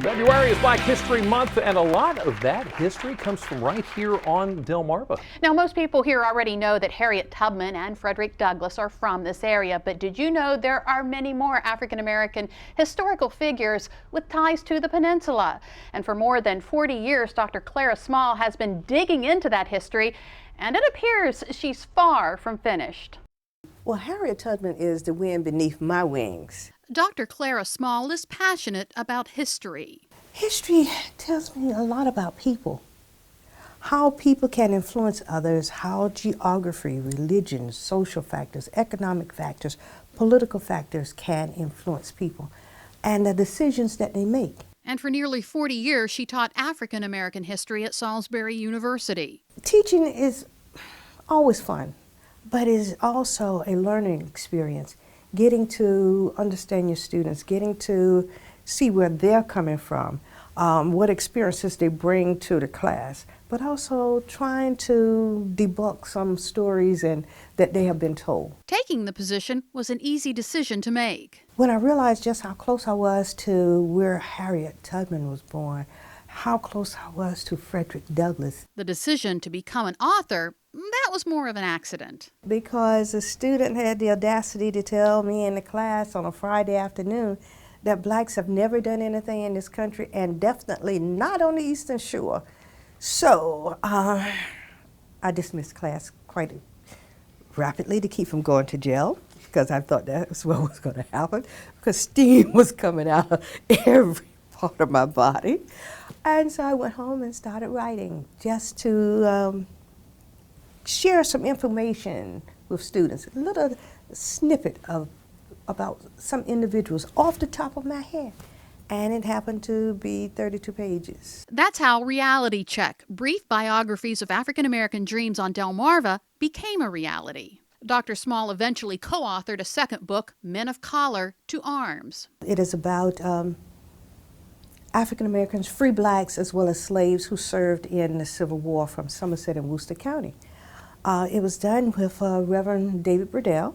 February is Black History Month, and a lot of that history comes from right here on Delmarva. Now, most people here already know that Harriet Tubman and Frederick Douglass are from this area, but did you know there are many more African American historical figures with ties to the peninsula? And for more than 40 years, Dr. Clara Small has been digging into that history, and it appears she's far from finished. Well, Harriet Tubman is the wind beneath my wings. Dr. Clara Small is passionate about history. History tells me a lot about people, how people can influence others, how geography, religion, social factors, economic factors, political factors can influence people, and the decisions that they make. And for nearly 40 years, she taught African American history at Salisbury University. Teaching is always fun, but it is also a learning experience. Getting to understand your students, getting to see where they're coming from, what experiences they bring to the class, but also trying to debunk some stories that they have been told. Taking the position was an easy decision to make. When I realized just how close I was to where Harriet Tubman was born, how close I was to Frederick Douglass. The decision to become an author, that was more of an accident. Because a student had the audacity to tell me in the class on a Friday afternoon that blacks have never done anything in this country, and definitely not on the Eastern Shore. So I dismissed class quite rapidly to keep from going to jail, because I thought that was what was going to happen, because steam was coming out of every part of my body. And so I went home and started writing just to share some information with students, a little snippet about some individuals off the top of my head. And it happened to be 32 pages. That's how Reality Check, brief biographies of African American dreams on Delmarva, became a reality. Dr. Small eventually co-authored a second book, Men of Color to Arms. It is about African Americans, free blacks, as well as slaves who served in the Civil War from Somerset and Worcester County. It was done with Reverend David Burdell,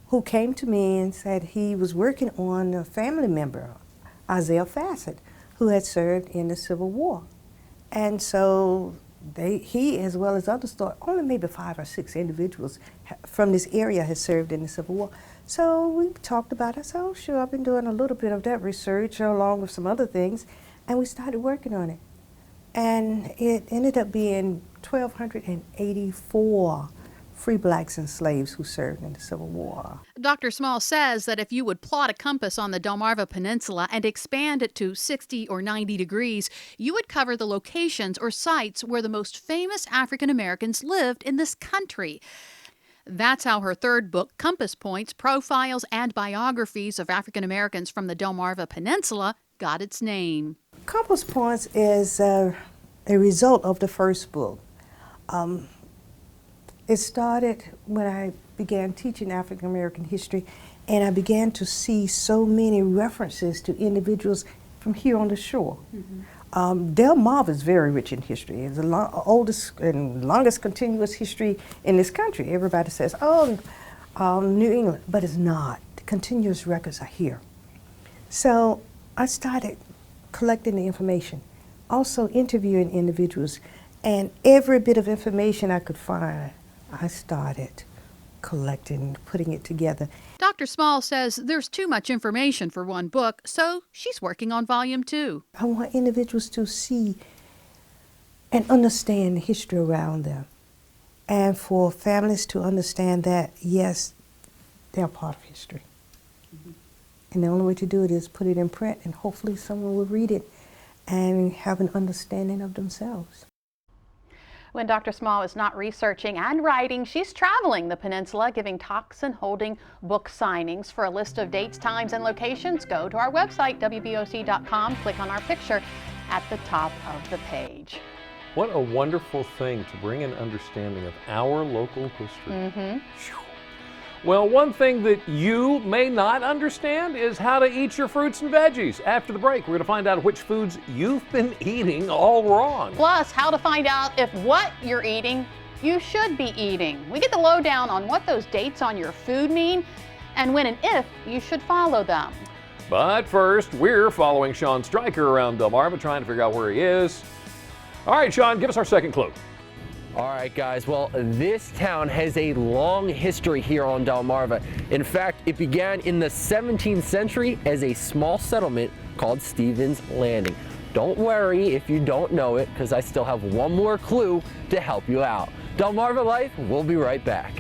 who came to me and said he was working on a family member, Isaiah Fassett, who had served in the Civil War. And so he, as well as others, thought only maybe 5 or 6 individuals from this area had served in the Civil War. So we talked about it. I said, oh, sure, I've been doing a little bit of that research along with some other things, and we started working on it. And it ended up being 1,284 free blacks and slaves who served in the Civil War. Dr. Small says that if you would plot a compass on the Delmarva Peninsula and expand it to 60 or 90 degrees, you would cover the locations or sites where the most famous African Americans lived in this country. That's how her third book, Compass Points, Profiles and Biographies of African Americans from the Delmarva Peninsula, got its name. Compass Points is a result of the first book. It started when I began teaching African American history, and I began to see so many references to individuals from here on the shore. Mm-hmm. Delmarva is very rich in history. It's the oldest and longest continuous history in this country. Everybody says, oh, New England, but it's not. The continuous records are here. So I started collecting the information, also interviewing individuals, and every bit of information I could find, I started collecting, putting it together. Dr. Small says there's too much information for one book, so she's working on volume 2. I want individuals to see and understand the history around them, and for families to understand that, yes, they're part of history. Mm-hmm. And the only way to do it is put it in print, and hopefully someone will read it and have an understanding of themselves. When Dr. Small is not researching and writing, she's traveling the peninsula, giving talks and holding book signings. For a list of dates, times, and locations, go to our website, WBOC.com, click on our picture at the top of the page. What a wonderful thing to bring an understanding of our local history. Mm-hmm. Well, one thing that you may not understand is how to eat your fruits and veggies. After the break, we're going to find out which foods you've been eating all wrong. Plus, how to find out if what you're eating you should be eating. We get the lowdown on what those dates on your food mean and when and if you should follow them. But first, we're following Sean Stryker around Delmarva, trying to figure out where he is. All right, Sean, give us our second clue. All right, guys. Well, this town has a long history here on Delmarva. In fact, it began in the 17th century as a small settlement called Stevens Landing. Don't worry if you don't know it, because I still have one more clue to help you out. Delmarva Life, we'll be right back.